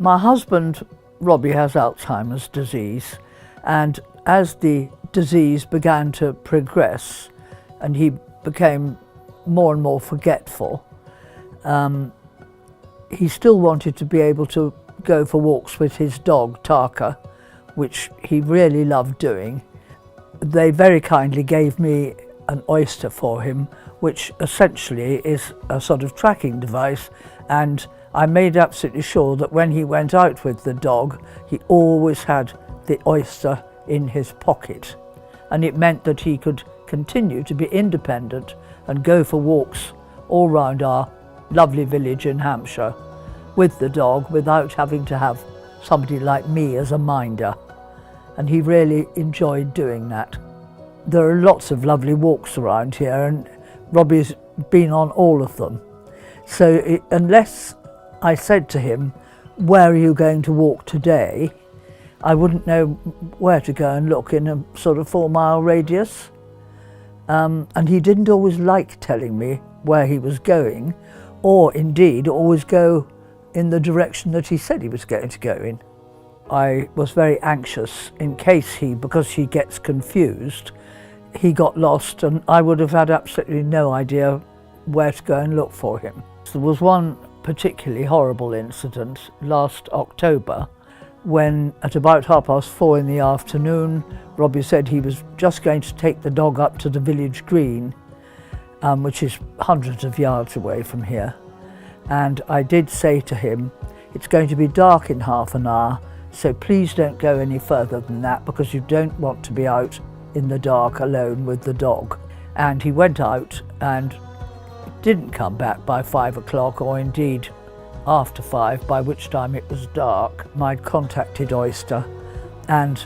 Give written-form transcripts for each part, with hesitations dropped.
My husband, Robbie, has Alzheimer's disease, and as the disease began to progress and he became more and more forgetful, he still wanted to be able to go for walks with his dog, Taka, which he really loved doing. They very kindly gave me an Oysta for him, which essentially is a sort of tracking device, and I made absolutely sure that when he went out with the dog, he always had the Oysta in his pocket, and it meant that he could continue to be independent and go for walks all round our lovely village in Hampshire with the dog without having to have somebody like me as a minder, and he really enjoyed doing that. There are lots of lovely walks around here, and Robbie's been on all of them. So unless I said to him, "Where are you going to walk today?" I wouldn't know where to go and look in a sort of 4-mile radius. And he didn't always like telling me where he was going, or indeed always go in the direction that he said he was going to go in. I was very anxious in case because he gets confused, he got lost and I would have had absolutely no idea where to go and look for him. There was one particularly horrible incident last October when at about 4:30 in the afternoon, Robbie said he was just going to take the dog up to the village green, which is hundreds of yards away from here. And I did say to him, "It's going to be dark in half an hour, so please don't go any further than that because you don't want to be out in the dark alone with the dog." And he went out and didn't come back by 5 o'clock, or indeed after 5, by which time it was dark. I'd contacted Oysta and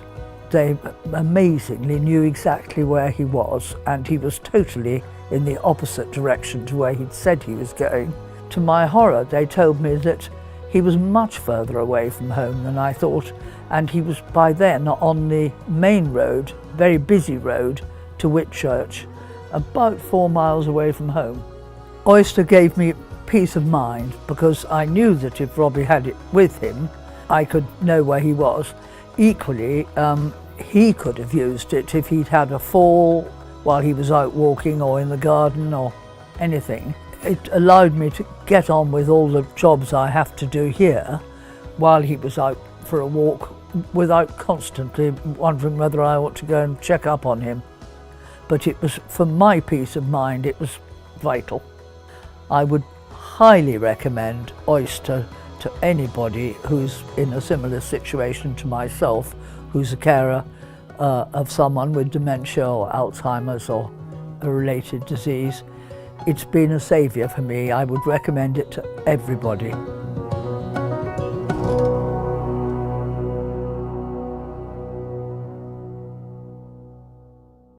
they amazingly knew exactly where he was, and he was totally in the opposite direction to where he'd said he was going. To my horror, they told me that he was much further away from home than I thought, and he was by then on the main road, very busy road, to Whitchurch, about 4 miles away from home. Oysta gave me peace of mind because I knew that if Robbie had it with him, I could know where he was. Equally, he could have used it if he'd had a fall while he was out walking or in the garden or anything. It allowed me to get on with all the jobs I have to do here while he was out for a walk without constantly wondering whether I ought to go and check up on him. But it was, for my peace of mind, it was vital. I would highly recommend Oysta to anybody who's in a similar situation to myself, who's a carer of someone with dementia or Alzheimer's or a related disease. It's been a saviour for me. I would recommend it to everybody.